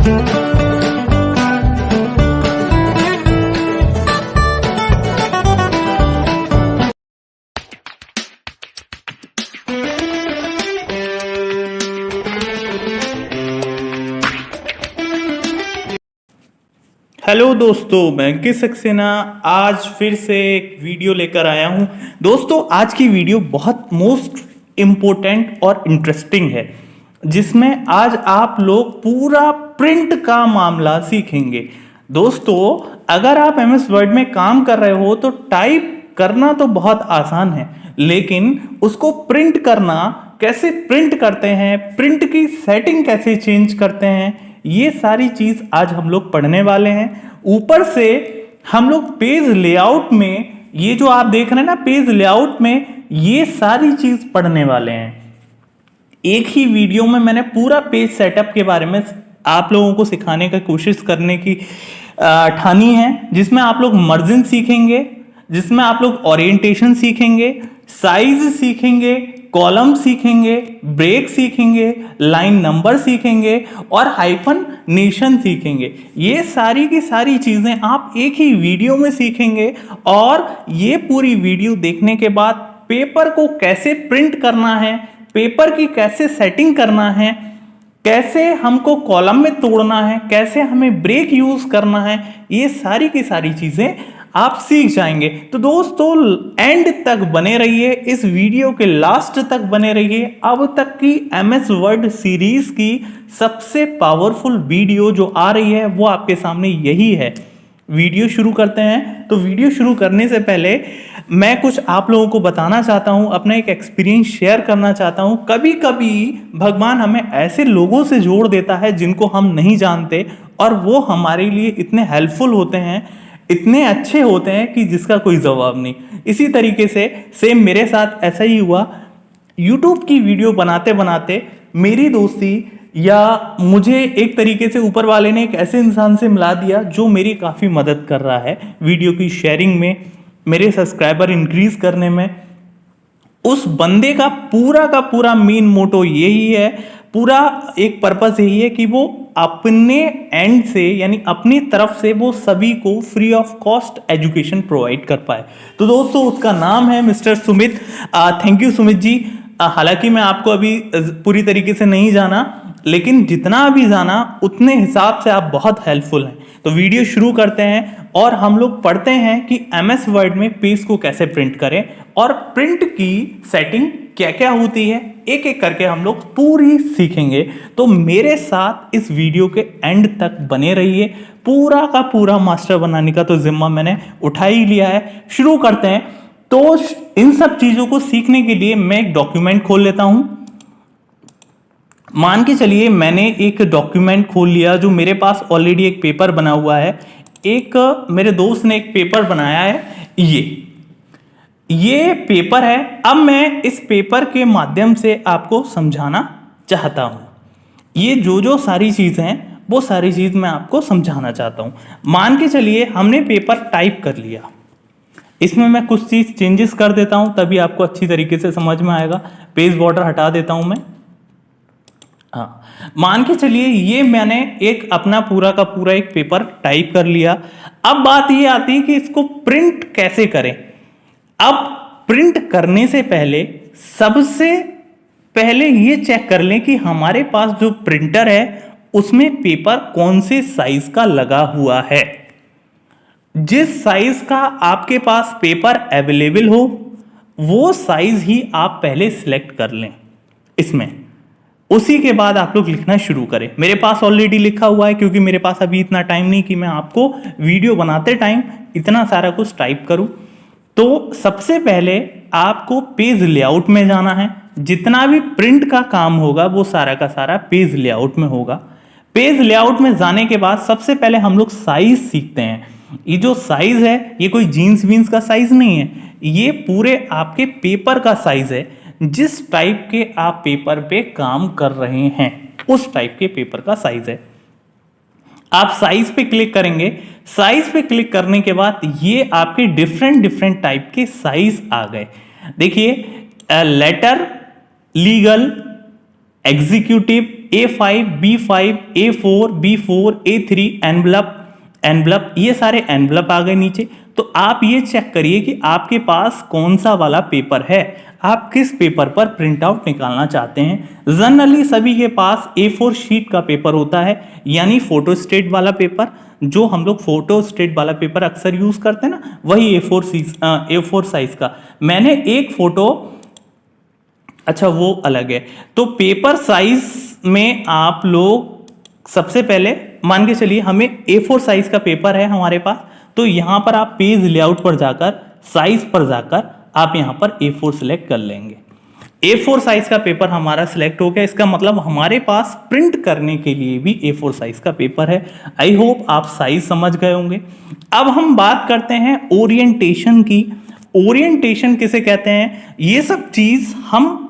Hello दोस्तों, मैं अंकित सक्सेना आज फिर से एक वीडियो लेकर आया हूं। दोस्तों, आज की वीडियो बहुत मोस्ट इम्पोर्टेंट और इंटरेस्टिंग है, जिसमें आज आप लोग पूरा प्रिंट का मामला सीखेंगे। दोस्तों, अगर आप एमएस वर्ड में काम कर रहे हो तो टाइप करना तो बहुत आसान है, लेकिन उसको प्रिंट करना, कैसे प्रिंट करते हैं, प्रिंट की सेटिंग कैसे चेंज करते हैं, ये सारी चीज आज हम लोग पढ़ने वाले हैं। ऊपर से हम लोग पेज लेआउट में, ये जो आप देख रहे हैं ना पेज लेआउट में, ये सारी चीज पढ़ने वाले हैं। एक ही वीडियो में मैंने पूरा पेज सेटअप के बारे में आप लोगों को सिखाने की कोशिश करने की ठानी है, जिसमें आप लोग मार्जिन सीखेंगे, जिसमें आप लोग ओरिएंटेशन सीखेंगे, साइज सीखेंगे, कॉलम सीखेंगे, ब्रेक सीखेंगे, लाइन नंबर सीखेंगे और हाइफननेशन सीखेंगे। ये सारी की सारी चीजें आप एक ही वीडियो में सीखेंगे और ये पूरी वीडियो देखने के बाद पेपर को कैसे प्रिंट करना है, पेपर की कैसे सेटिंग करना है, कैसे हमको कॉलम में तोड़ना है, कैसे हमें ब्रेक यूज करना है, ये सारी की सारी चीजें आप सीख जाएंगे। तो दोस्तों, एंड तक बने रहिए, इस वीडियो के लास्ट तक बने रहिए। अब तक की एमएस वर्ड सीरीज की सबसे पावरफुल वीडियो जो आ रही है वो आपके सामने यही है। वीडियो शुरू करते हैं। तो वीडियो शुरू करने से पहले मैं कुछ आप लोगों को बताना चाहता हूं, अपना एक एक्सपीरियंस शेयर करना चाहता हूं। कभी कभी भगवान हमें ऐसे लोगों से जोड़ देता है जिनको हम नहीं जानते, और वो हमारे लिए इतने हेल्पफुल होते हैं, इतने अच्छे होते हैं कि जिसका कोई जवाब नहीं। इसी तरीके से सेम मेरे साथ ऐसा ही हुआ। यूट्यूब की वीडियो बनाते बनाते मेरी दोस्ती, या मुझे एक तरीके से ऊपर वाले ने एक ऐसे इंसान से मिला दिया जो मेरी काफ़ी मदद कर रहा है वीडियो की शेयरिंग में, मेरे सब्सक्राइबर इंक्रीज करने में। उस बंदे का पूरा मेन मोटो यही है, पूरा एक पर्पस यही है कि वो अपने एंड से, यानी अपनी तरफ से, वो सभी को free of cost education provide कर पाए। तो दोस्तों, उसका नाम है mister Sumit. Thank you Sumit ji. हालांकि मैं आपको अभी पूरी तरीके से नहीं जाना, लेकिन जितना भी जाना उतने हिसाब से आप बहुत हेल्पफुल हैं। तो वीडियो शुरू करते हैं और हम लोग पढ़ते हैं कि एमएस वर्ड में पेज को कैसे प्रिंट करें और प्रिंट की सेटिंग क्या क्या होती है, एक एक करके हम लोग पूरी सीखेंगे। तो मेरे साथ इस वीडियो के एंड तक बने रहिए। पूरा का पूरा मास्टर बनाने का तो जिम्मा मैंने उठा ही लिया है। शुरू करते हैं। तो इन सब चीजों को सीखने के लिए मैं एक डॉक्यूमेंट खोल लेता हूं। मान के चलिए मैंने एक डॉक्यूमेंट खोल लिया, जो मेरे पास ऑलरेडी एक पेपर बना हुआ है। एक मेरे दोस्त ने एक पेपर बनाया है, ये पेपर है। अब मैं इस पेपर के माध्यम से आपको समझाना चाहता हूं। ये जो सारी चीजें हैं वो सारी चीज मैं आपको समझाना चाहता हूं। मान के चलिए हमने पेपर टाइप कर लिया, इसमें मैं कुछ चीज चेंजेस कर देता हूं, तभी आपको अच्छी तरीके से समझ में आएगा। पेज बॉर्डर हटा देता हूं मैं। हाँ, मान के चलिए ये मैंने एक अपना पूरा का पूरा एक पेपर टाइप कर लिया। अब बात ये आती है कि इसको प्रिंट कैसे करें। अब प्रिंट करने से पहले सबसे पहले ये चेक कर लें कि हमारे पास जो प्रिंटर है उसमें पेपर कौन से साइज का लगा हुआ है। जिस साइज का आपके पास पेपर अवेलेबल हो वो साइज ही आप पहले सिलेक्ट कर लें इसमें। उसी के बाद आप लोग लिखना शुरू करें। मेरे पास ऑलरेडी लिखा हुआ है, क्योंकि मेरे पास अभी इतना टाइम नहीं कि मैं आपको वीडियो बनाते टाइम इतना सारा कुछ टाइप करूं। तो सबसे पहले आपको पेज लेआउट में जाना है। जितना भी प्रिंट का काम होगा वो सारा का सारा पेज लेआउट में होगा। पेज लेआउट में जाने के बाद सबसे पहले हम लोग साइज सीखते हैं। ये जो साइज है ये कोई जीन्स वीन्स का साइज नहीं है, ये पूरे आपके पेपर का साइज है। जिस टाइप के आप पेपर पे काम कर रहे हैं उस टाइप के पेपर का साइज है। आप साइज पे क्लिक करेंगे। साइज पे क्लिक करने के बाद ये आपके डिफरेंट टाइप के साइज आ गए। देखिए, letter, legal, executive, A5, B5, A4, B4, A3 envelope ये सारे एनवलप आ गए नीचे। तो आप ये चेक करिए कि आपके पास कौन सा वाला पेपर है, आप किस पेपर पर प्रिंट आउट निकालना चाहते हैं। जनरली सभी के पास A4 शीट का पेपर होता है, यानी फोटो स्टेट वाला पेपर। जो हम लोग फोटो स्टेट वाला पेपर अक्सर यूज करते हैं ना, वही A4 साइज का। मैंने एक फोटो, अच्छा वो अलग है। तो पेपर साइज में आप लोग सबसे पहले मान के चलिए हमें A4 साइज का पेपर है हमारे पास, तो यहां पर आप पेज लेआउट पर जाकर साइज पर जाकर आप यहां पर A4 सिलेक्ट कर लेंगे। A4 साइज का पेपर हमारा सिलेक्ट हो गया, इसका मतलब हमारे पास प्रिंट करने के लिए भी A4 साइज का पेपर है। आई होप आप साइज समझ गए होंगे। अब हम बात करते हैं ओरिएंटेशन की। ओरिएंटेशन किसे कहते हैं? ये सब चीज हम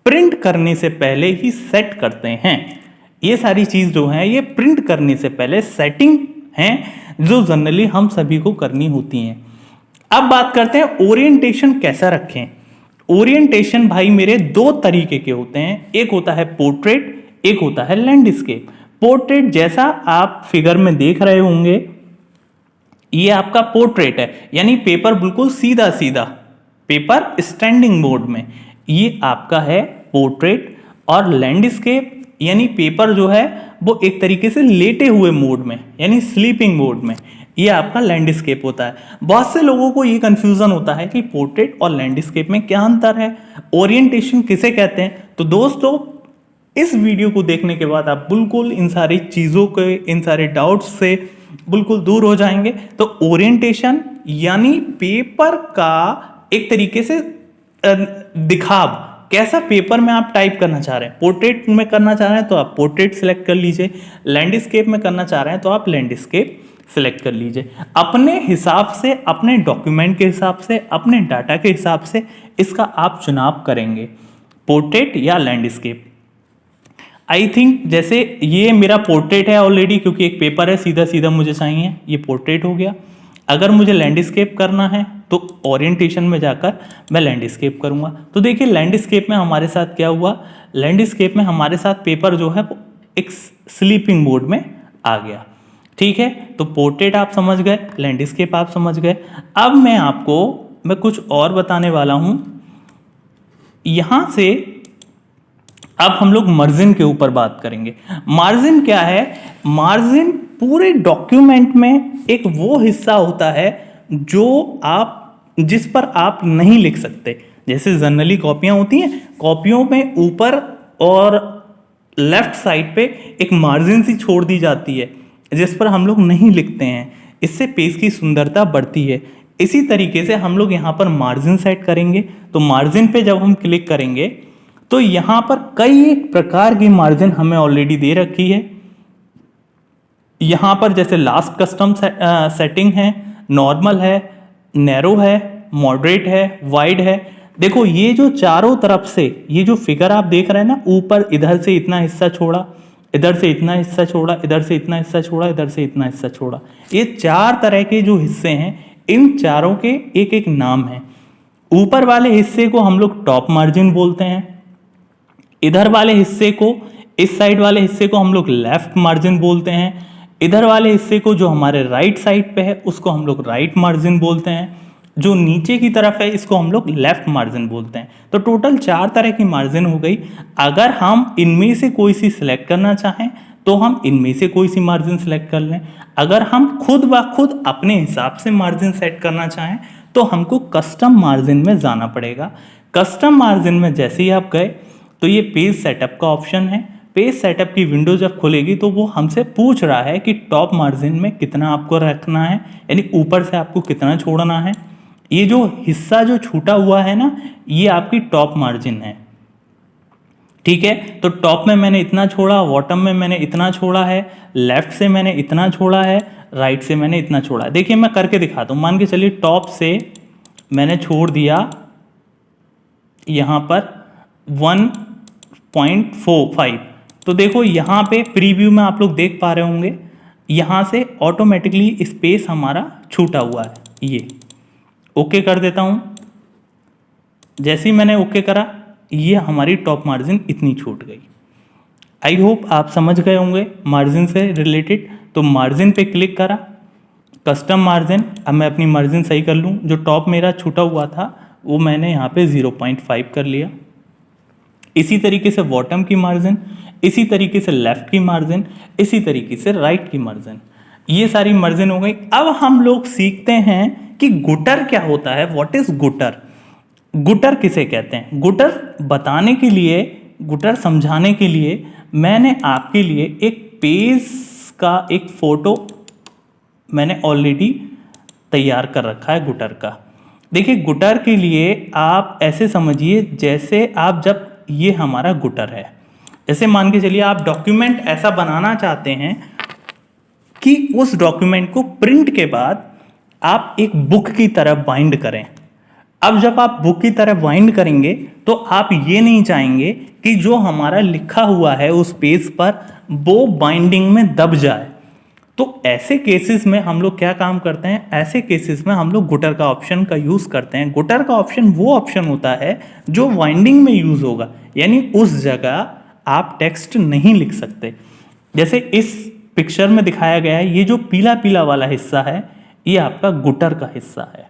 प्रिंट करने से पहले ही सेट करते हैं। ये सारी चीज जो है ये प्रिंट करने से पहले सेटिंग है, जो जनरली हम सभी को करनी होती हैं। अब बात करते हैं ओरिएंटेशन कैसा रखें। ओरिएंटेशन भाई मेरे दो तरीके के होते हैं, एक होता है पोर्ट्रेट, एक होता है लैंडस्केप। पोर्ट्रेट जैसा आप फिगर में देख रहे होंगे, ये आपका पोर्ट्रेट है, यानी पेपर बिल्कुल सीधा सीधा, पेपर स्टैंडिंग मोड में, ये आपका है पोर्ट्रेट। और लैंडस्केप यानी पेपर जो है वो एक तरीके से लेटे हुए मोड में, यानी स्लीपिंग मोड में, ये आपका लैंडस्केप होता है। बहुत से लोगों को ये कंफ्यूजन होता है कि पोर्ट्रेट और लैंडस्केप में क्या अंतर है, ओरिएंटेशन किसे कहते हैं। तो दोस्तों इस वीडियो को देखने के बाद आप बिल्कुल इन सारी चीज़ों के, इन सारे डाउट्स से बिल्कुल दूर हो जाएंगे। तो ओरिएंटेशन यानी पेपर का एक तरीके से दिखाव, कैसा पेपर में आप टाइप करना चाह रहे हैं। पोर्ट्रेट में करना चाह रहे हैं तो आप पोर्ट्रेट सिलेक्ट कर लीजिए, लैंडस्केप में करना चाह रहे हैं तो आप लैंडस्केप सिलेक्ट कर लीजिए। अपने हिसाब से, अपने डॉक्यूमेंट के हिसाब से, अपने डाटा के हिसाब से इसका आप चुनाव करेंगे, पोर्ट्रेट या लैंडस्केप। आई थिंक जैसे ये मेरा पोर्ट्रेट है ऑलरेडी, क्योंकि एक पेपर है सीधा सीधा मुझे चाहिए, ये पोर्ट्रेट हो गया। अगर मुझे लैंडस्केप करना है तो ओरिएंटेशन में जाकर मैं लैंडस्केप करूंगा। तो देखिए लैंडस्केप में हमारे साथ क्या हुआ, लैंडस्केप में हमारे साथ पेपर जो है वो एक स्लीपिंग मोड में आ गया। ठीक है, तो पोर्ट्रेट आप समझ गए, लैंडस्केप आप समझ गए। अब मैं कुछ और बताने वाला हूं। यहां से अब हम लोग मार्जिन के ऊपर बात करेंगे। मार्जिन क्या है? मार्जिन पूरे डॉक्यूमेंट में एक वो हिस्सा होता है जिस पर आप नहीं लिख सकते। जैसे जनरली कॉपियां होती हैं, कॉपियों में ऊपर और लेफ्ट साइड पे एक मार्जिन सी छोड़ दी जाती है जिस पर हम लोग नहीं लिखते हैं, इससे पेज की सुंदरता बढ़ती है। इसी तरीके से हम लोग यहाँ पर मार्जिन सेट करेंगे। तो मार्जिन पे जब हम क्लिक करेंगे तो यहाँ पर कई एक प्रकार की मार्जिन हमें ऑलरेडी दे रखी है। यहाँ पर जैसे लास्ट कस्टम सेटिंग है, नॉर्मल है, नैरो है, मॉडरेट है, वाइड है। देखो ये जो चारों तरफ से ये जो फिगर आप देख रहे हैं ना, ऊपर इधर से इतना हिस्सा छोड़ा, इधर से इतना हिस्सा छोड़ा, इधर से इतना हिस्सा छोड़ा, इधर से इतना हिस्सा छोड़ा, ये चार तरह के जो हिस्से हैं, इन चारों के एक एक नाम है। ऊपर वाले हिस्से को हम लोग टॉप मार्जिन बोलते हैं, इधर वाले हिस्से को, इस साइड वाले हिस्से को हम लोग लेफ्ट मार्जिन बोलते हैं, इधर वाले हिस्से को जो हमारे राइट साइड पे है उसको हम लोग राइट मार्जिन बोलते हैं, जो नीचे की तरफ है इसको हम लोग लेफ्ट मार्जिन बोलते हैं। तो टोटल चार तरह की मार्जिन हो गई। अगर हम इनमें से कोई सी सिलेक्ट करना चाहें तो हम इनमें से कोई सी मार्जिन सिलेक्ट कर लें। अगर हम खुद ब खुद अपने हिसाब से मार्जिन सेट करना चाहें तो हमको कस्टम मार्जिन में जाना पड़ेगा। कस्टम मार्जिन में जैसे ही आप गए तो ये पेज सेटअप का ऑप्शन है। पेज सेटअप की विंडो जब खुलेगी तो वो हमसे पूछ रहा है कि टॉप मार्जिन में कितना आपको रखना है, यानी ऊपर से आपको कितना छोड़ना है। ये जो हिस्सा जो छूटा हुआ है ना, ये आपकी टॉप मार्जिन है। ठीक है, तो टॉप में मैंने इतना छोड़ा, बॉटम में मैंने इतना छोड़ा है, लेफ्ट से मैंने इतना छोड़ा है, राइट से मैंने इतना छोड़ा है। देखिए मैं करके दिखाता हूँ। मान के चलिए टॉप से मैंने छोड़ दिया यहाँ पर 1.45। तो देखो यहाँ पे प्रीव्यू में आप लोग देख पा रहे होंगे, यहाँ से ऑटोमेटिकली स्पेस हमारा छूटा हुआ है। ये ओके कर देता हूँ। जैसे ही मैंने ओके करा, ये हमारी टॉप मार्जिन इतनी छूट गई। आई होप आप समझ गए होंगे मार्जिन से रिलेटेड। तो मार्जिन पे क्लिक करा, कस्टम मार्जिन। अब मैं अपनी मार्जिन सही कर लूँ, जो टॉप मेरा छूटा हुआ था वो मैंने यहाँ पे 0.5 कर लिया। इसी तरीके से बॉटम की मार्जिन, इसी तरीके से लेफ्ट की मार्जिन, इसी तरीके से राइट की मार्जिन, ये सारी मार्जिन हो गई। अब हम लोग सीखते हैं कि गुटर क्या होता है, व्हाट इज गुटर। गुटर किसे कहते हैं? गुटर बताने के लिए, गुटर समझाने के लिए मैंने आपके लिए एक पेज का एक फोटो मैंने ऑलरेडी तैयार कर रखा है गुटर का। देखिए, गुटर के लिए आप ऐसे समझिए जैसे आप जब, ये हमारा गुटर है, जैसे मान के चलिए आप डॉक्यूमेंट ऐसा बनाना चाहते हैं कि उस डॉक्यूमेंट को प्रिंट के बाद आप एक बुक की तरह बाइंड करें। अब जब आप बुक की तरह बाइंड करेंगे तो आप ये नहीं चाहेंगे कि जो हमारा लिखा हुआ है उस पेज पर वो बाइंडिंग में दब जाए। तो ऐसे केसेस में हम लोग क्या काम करते हैं, ऐसे केसेस में हम लोग गुटर का ऑप्शन का यूज़ करते हैं। गुटर का ऑप्शन वो ऑप्शन होता है जो बाइंडिंग में यूज़ होगा, यानी उस जगह आप टेक्स्ट नहीं लिख सकते। जैसे इस पिक्चर में दिखाया गया है, ये जो पीला पीला वाला हिस्सा है ये आपका गुटर का हिस्सा है,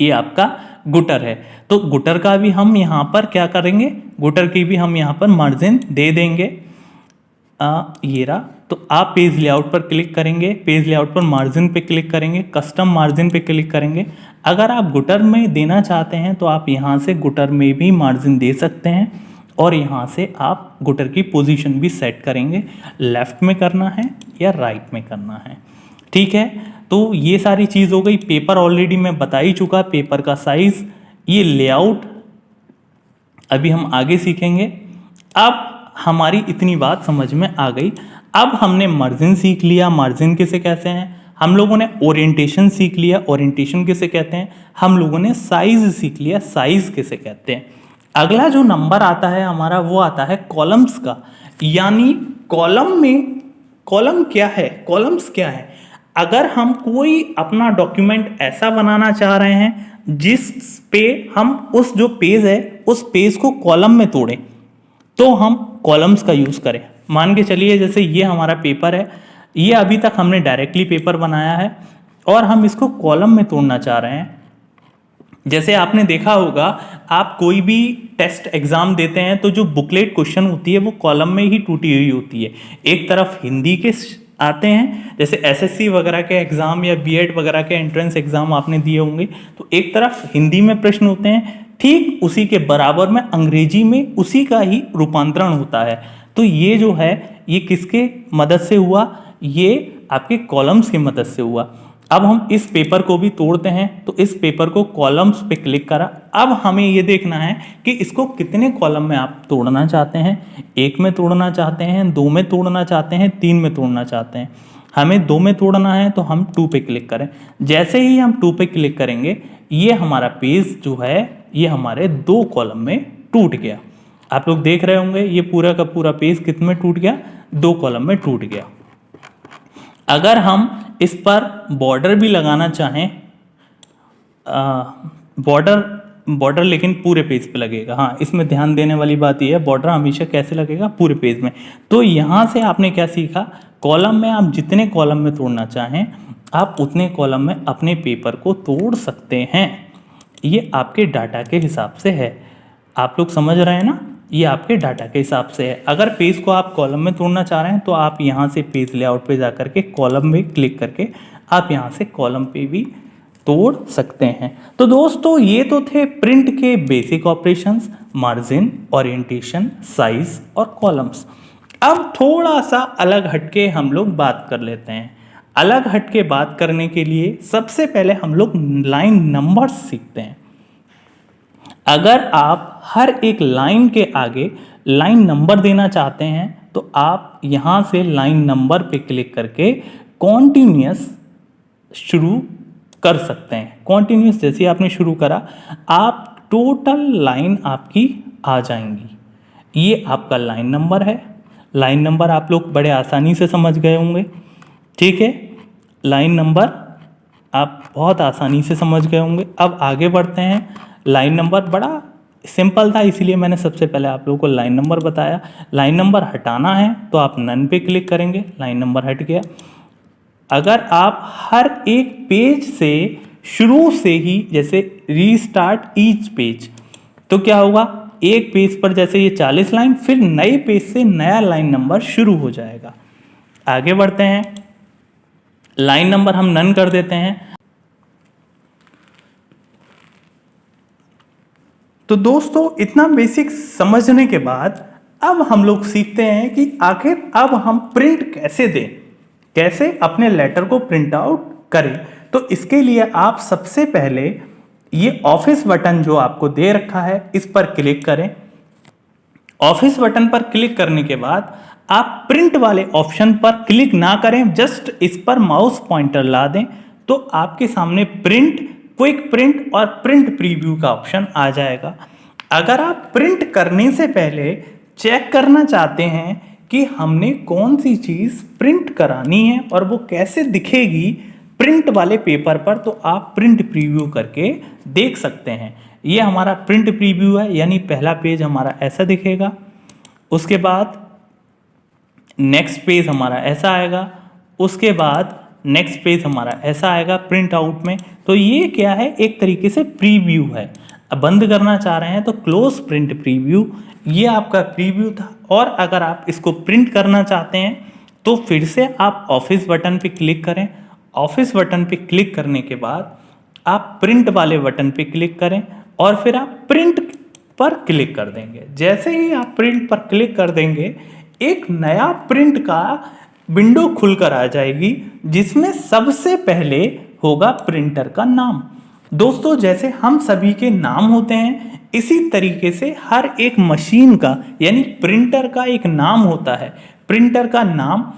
ये आपका गुटर है। तो गुटर का भी हम यहाँ पर क्या करेंगे, गुटर की भी हम यहाँ पर मार्जिन दे देंगे। ये रहा। तो आप पेज लेआउट पर क्लिक करेंगे, पेज लेआउट पर मार्जिन पे क्लिक करेंगे, कस्टम मार्जिन पे क्लिक करेंगे। अगर आप गुटर में देना चाहते हैं तो आप यहाँ से गुटर में भी मार्जिन दे सकते हैं और यहाँ से आप गुटर की पोजीशन भी सेट करेंगे, लेफ्ट में करना है या राइट में करना है। ठीक है, तो ये सारी चीज़ हो गई। पेपर ऑलरेडी मैं बता ही चुका, पेपर का साइज, ये लेआउट अभी हम आगे सीखेंगे। अब हमारी इतनी बात समझ में आ गई। अब हमने मार्जिन सीख लिया, मार्जिन किसे कहते हैं। हम लोगों ने ओरिएंटेशन सीख लिया, ओरिएंटेशन किसे कहते हैं। हम लोगों ने साइज सीख लिया, साइज किसे कहते हैं। अगला जो नंबर आता है हमारा वो आता है कॉलम्स का, यानी कॉलम में, कॉलम क्या है, कॉलम्स क्या है। अगर हम कोई अपना डॉक्यूमेंट ऐसा बनाना चाह रहे हैं जिस पे हम उस जो पेज है उस पेज को कॉलम में तोड़ें, तो हम कॉलम्स का यूज़ करें। मान के चलिए जैसे ये हमारा पेपर है, ये अभी तक हमने डायरेक्टली पेपर बनाया है और हम इसको कॉलम में तोड़ना चाह रहे हैं। जैसे आपने देखा होगा, आप कोई भी टेस्ट एग्जाम देते हैं तो जो बुकलेट क्वेश्चन होती है वो कॉलम में ही टूटी हुई होती है। एक तरफ हिंदी के आते हैं, जैसे एसएससी वगैरह के एग्जाम या बीएड वगैरह के एंट्रेंस एग्जाम आपने दिए होंगे, तो एक तरफ हिंदी में प्रश्न होते हैं, ठीक उसी के बराबर में अंग्रेजी में उसी का ही रूपांतरण होता है। तो ये जो है ये किसके मदद से हुआ, ये आपके कॉलम्स की मदद से हुआ। अब हम इस पेपर को भी तोड़ते हैं, तो इस पेपर को कॉलम्स पे क्लिक करा। अब हमें ये देखना है कि इसको कितने कॉलम में आप तोड़ना चाहते हैं। 1 में तोड़ना चाहते हैं, 2 में तोड़ना चाहते हैं, 3 में तोड़ना चाहते हैं। हमें 2 में तोड़ना है तो हम 2 पे क्लिक करें। जैसे ही हम 2 पे क्लिक करेंगे ये हमारा पेज जो है ये हमारे 2 कॉलम में टूट गया। आप लोग देख रहे होंगे ये पूरा का पूरा पेज कितने में टूट गया, 2 कॉलम में टूट गया। अगर हम इस पर बॉर्डर भी लगाना चाहें, बॉर्डर लेकिन पूरे पेज पे लगेगा। हाँ, इसमें ध्यान देने वाली बात यह है, बॉर्डर हमेशा कैसे लगेगा, पूरे पेज में। तो यहाँ से आपने क्या सीखा, कॉलम में आप जितने कॉलम में तोड़ना चाहें आप उतने कॉलम में अपने पेपर को तोड़ सकते हैं। ये आपके डाटा के हिसाब से है। आप लोग समझ रहे हैं ना, ये आपके डाटा के हिसाब से है। अगर पेज को आप कॉलम में तोड़ना चाह रहे हैं तो आप यहाँ से पेज लेआउट पे जाकर के कॉलम में क्लिक करके आप यहाँ से कॉलम पे भी तोड़ सकते हैं। तो दोस्तों ये तो थे प्रिंट के basic operations, margin, orientation, size और कॉलम्स। अब थोड़ा सा अलग हटके हम लोग बात कर लेते हैं। अलग हटके बात करने के लिए सबसे पहले हम लोग लाइन नंबर्स सीखते हैं। अगर आप हर एक लाइन के आगे लाइन नंबर देना चाहते हैं तो आप यहाँ से लाइन नंबर पे क्लिक करके कॉन्टिन्यूस शुरू कर सकते हैं। कॉन्टिन्यूस जैसे आपने शुरू करा आप टोटल लाइन आपकी आ जाएंगी। ये आपका लाइन नंबर है। लाइन नंबर आप लोग बड़े आसानी से समझ गए होंगे, ठीक है। लाइन नंबर आप बहुत आसानी से समझ गए होंगे। अब आगे बढ़ते हैं। लाइन नंबर बड़ा सिंपल था, इसीलिए मैंने सबसे पहले आप लोगों को लाइन नंबर बताया। लाइन नंबर हटाना है तो आप नन पे क्लिक करेंगे, लाइन नंबर हट गया। अगर आप हर एक पेज से शुरू से ही जैसे रीस्टार्ट ईच पेज, तो क्या होगा, एक पेज पर जैसे ये 40 लाइन, फिर नए पेज से नया लाइन नंबर शुरू हो जाएगा। आगे बढ़ते हैं, लाइन नंबर हम नन कर देते हैं। तो दोस्तों इतना बेसिक समझने के बाद अब हम लोग सीखते हैं कि आखिर अब हम प्रिंट कैसे दें, कैसे अपने लेटर को प्रिंट आउट करें। तो इसके लिए आप सबसे पहले ये ऑफिस बटन जो आपको दे रखा है इस पर क्लिक करें। ऑफिस बटन पर क्लिक करने के बाद आप प्रिंट वाले ऑप्शन पर क्लिक ना करें, जस्ट इस पर माउस पॉइंटर ला दें तो आपके सामने प्रिंट, क्विक प्रिंट और प्रिंट प्रीव्यू का ऑप्शन आ जाएगा। अगर आप प्रिंट करने से पहले चेक करना चाहते हैं कि हमने कौन सी चीज़ प्रिंट करानी है और वो कैसे दिखेगी प्रिंट वाले पेपर पर, तो आप प्रिंट प्रीव्यू करके देख सकते हैं। ये हमारा प्रिंट प्रीव्यू है, यानी पहला पेज हमारा ऐसा दिखेगा, उसके बाद नेक्स्ट पेज हमारा ऐसा आएगा, उसके बाद नेक्स्ट पेज हमारा ऐसा आएगा प्रिंट आउट में। तो ये क्या है, एक तरीके से प्रीव्यू है। अब बंद करना चाह रहे हैं तो क्लोज प्रिंट प्रीव्यू, ये आपका प्रीव्यू था। और अगर आप इसको प्रिंट करना चाहते हैं तो फिर से आप ऑफिस बटन पे क्लिक करें। ऑफिस बटन पे क्लिक करने के बाद आप प्रिंट वाले बटन पे क्लिक करें और फिर आप प्रिंट पर क्लिक कर देंगे। जैसे ही आप प्रिंट पर क्लिक कर देंगे एक नया प्रिंट का विंडो खुलकर आ जाएगी, जिसमें सबसे पहले होगा प्रिंटर का नाम। दोस्तों जैसे हम सभी के नाम होते हैं, इसी तरीके से हर एक मशीन का यानी प्रिंटर का एक नाम होता है। प्रिंटर का नाम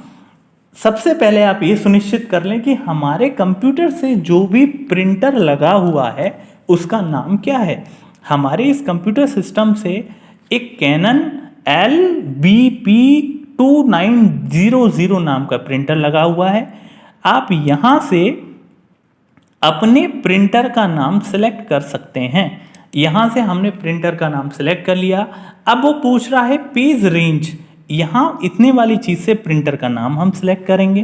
सबसे पहले आप ये सुनिश्चित कर लें कि हमारे कंप्यूटर से जो भी प्रिंटर लगा हुआ है उसका नाम क्या है। हमारे इस कंप्यूटर सिस्टम से एक कैनन LBP2900 नाम का प्रिंटर लगा हुआ है। आप यहाँ से अपने प्रिंटर का नाम सेलेक्ट कर सकते हैं। यहाँ से हमने प्रिंटर का नाम सेलेक्ट कर लिया। अब वो पूछ रहा है पेज रेंज, यहाँ इतने वाली चीज़ से प्रिंटर का नाम हम सेलेक्ट करेंगे।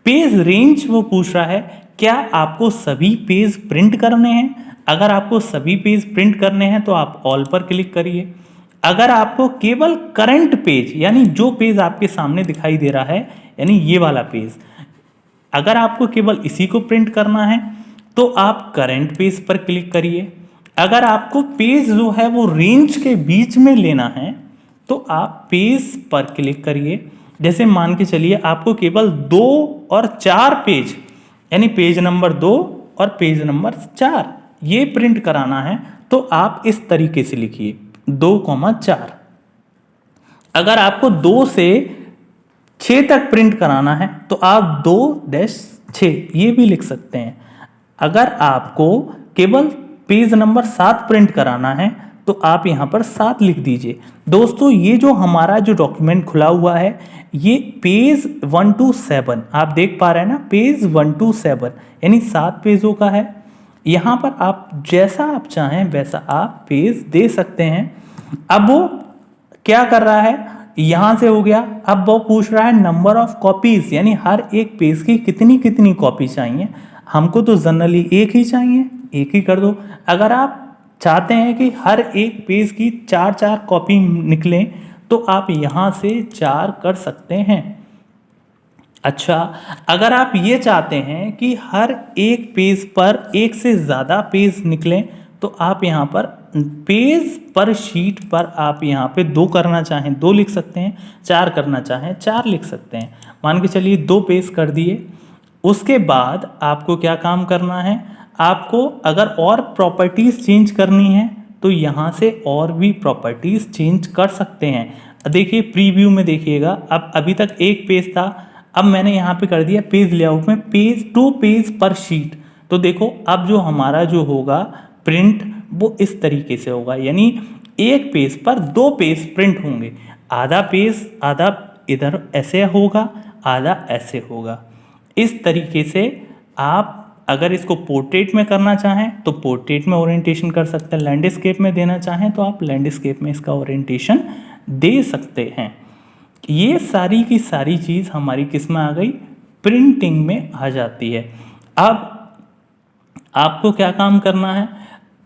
पेज रेंज वो पूछ रहा है क्या आपको सभी पेज प्रिंट करने हैं। अगर आपको सभी पेज प्रिंट करने हैं तो आप ऑल पर क्लिक करिए। अगर आपको केवल करंट पेज यानी जो पेज आपके सामने दिखाई दे रहा है, यानी ये वाला पेज, अगर आपको केवल इसी को प्रिंट करना है तो आप करंट पेज पर क्लिक करिए। अगर आपको पेज जो है वो रेंज के बीच में लेना है तो आप पेज पर क्लिक करिए। जैसे मान के चलिए आपको केवल 2 और 4 पेज यानी पेज नंबर 2 और पेज नंबर 4 ये प्रिंट कराना है, तो आप इस तरीके से लिखिए 2,4। अगर आपको 2 से 6 तक प्रिंट कराना है तो आप 2-6 ये भी लिख सकते हैं। अगर आपको केवल पेज नंबर 7 प्रिंट कराना है तो आप यहाँ पर 7 लिख दीजिए। दोस्तों ये जो हमारा जो डॉक्यूमेंट खुला हुआ है ये पेज 1 to 7 आप देख पा रहे हैं ना, पेज 1 to 7 यानी 7 पेजों का है। यहाँ पर आप जैसा आप चाहें वैसा आप पेज दे सकते हैं। अब वो क्या कर रहा है, यहाँ से हो गया। अब वो पूछ रहा है नंबर ऑफ कॉपीज यानी हर एक पेज की कितनी कितनी कॉपी चाहिए। हमको तो जनरली एक ही चाहिए, एक ही कर दो। अगर आप चाहते हैं कि हर एक पेज की 4-4 कॉपी निकलें तो आप यहाँ से 4 कर सकते हैं। अच्छा, अगर आप ये चाहते हैं कि हर एक पेज पर एक से ज़्यादा पेज निकलें तो आप यहाँ पर पेज पर शीट पर आप यहाँ पे 2 करना चाहें 2 लिख सकते हैं, 4 करना चाहें 4 लिख सकते हैं। मान के चलिए 2 पेज कर दिए। उसके बाद आपको क्या काम करना है, आपको अगर और प्रॉपर्टीज़ चेंज करनी है तो यहाँ से और भी प्रॉपर्टीज़ चेंज कर सकते हैं। देखिए प्रीव्यू में देखिएगा, अब अभी तक एक पेज था, अब मैंने यहाँ पे कर दिया पेज लेआउट में पेज 2 पेज पर शीट। तो देखो अब जो हमारा जो होगा प्रिंट वो इस तरीके से होगा, यानी एक पेज पर 2 पेज प्रिंट होंगे। आधा पेज आधा इधर ऐसे होगा, आधा ऐसे होगा। इस तरीके से आप अगर इसको पोर्ट्रेट में करना चाहें तो पोर्ट्रेट में ओरिएंटेशन कर सकते हैं, लैंडस्केप में देना चाहें तो आप लैंडस्केप में इसका ओरिएंटेशन दे सकते हैं। ये सारी की सारी चीज़ हमारी किस में आ गई, प्रिंटिंग में आ जाती है। अब आपको क्या काम करना है,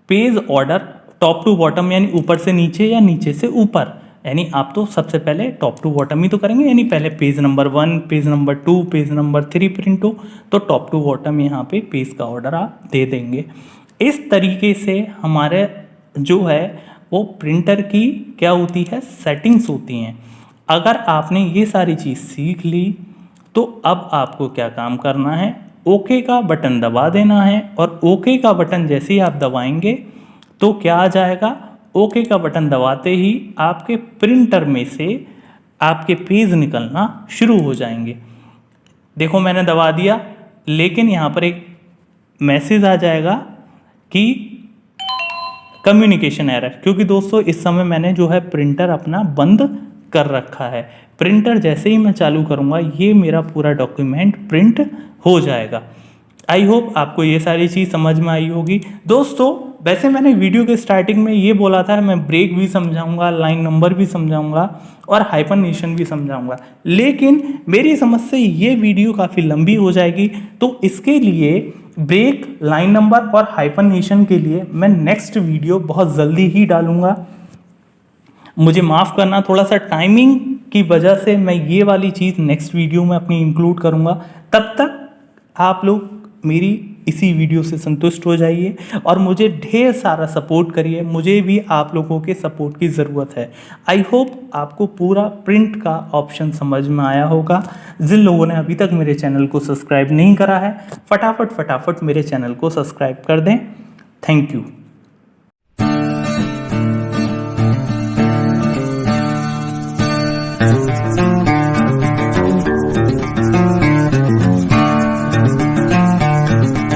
page order top to bottom यानी ऊपर से नीचे या नीचे से ऊपर, यानी आप तो सबसे पहले टॉप टू बॉटम ही तो करेंगे, यानी पहले page number 1, page number 2, page number 3 print हो तो टॉप टू बॉटम यहाँ पे पेज का ऑर्डर आप दे देंगे। इस तरीके से हमारे जो है वो प्रिंटर की क्या होती है, सेटिंग्स होती हैं। अगर आपने ये सारी चीज़ सीख ली तो अब आपको क्या काम करना है, ओके का बटन दबा देना है, और ओके का बटन जैसे ही आप दबाएंगे तो क्या आ जाएगा, ओके का बटन दबाते ही आपके प्रिंटर में से आपके पेज निकलना शुरू हो जाएंगे। देखो मैंने दबा दिया, लेकिन यहाँ पर एक मैसेज आ जाएगा कि कम्युनिकेशन एरर, क्योंकि दोस्तों इस समय मैंने जो है प्रिंटर अपना बंद कर रखा है। प्रिंटर जैसे ही मैं चालू करूँगा ये मेरा पूरा डॉक्यूमेंट प्रिंट हो जाएगा। आई होप आपको ये सारी चीज़ समझ में आई होगी। दोस्तों वैसे मैंने वीडियो के स्टार्टिंग में ये बोला था मैं ब्रेक भी समझाऊंगा, लाइन नंबर भी समझाऊंगा और हाइफननेशन भी समझाऊंगा, लेकिन मेरी समझ से ये वीडियो काफ़ी लंबी हो जाएगी, तो इसके लिए ब्रेक, लाइन नंबर और हाइफननेशन के लिए मैं नेक्स्ट वीडियो बहुत जल्दी ही डालूंगा। मुझे माफ़ करना, थोड़ा सा टाइमिंग की वजह से मैं ये वाली चीज़ नेक्स्ट वीडियो में अपनी इंक्लूड करूँगा। तब तक आप लोग मेरी इसी वीडियो से संतुष्ट हो जाइए और मुझे ढेर सारा सपोर्ट करिए, मुझे भी आप लोगों के सपोर्ट की ज़रूरत है। आई होप आपको पूरा प्रिंट का ऑप्शन समझ में आया होगा। जिन लोगों ने अभी तक मेरे चैनल को सब्सक्राइब नहीं करा है, फटाफट मेरे चैनल को सब्सक्राइब कर दें। Thank you.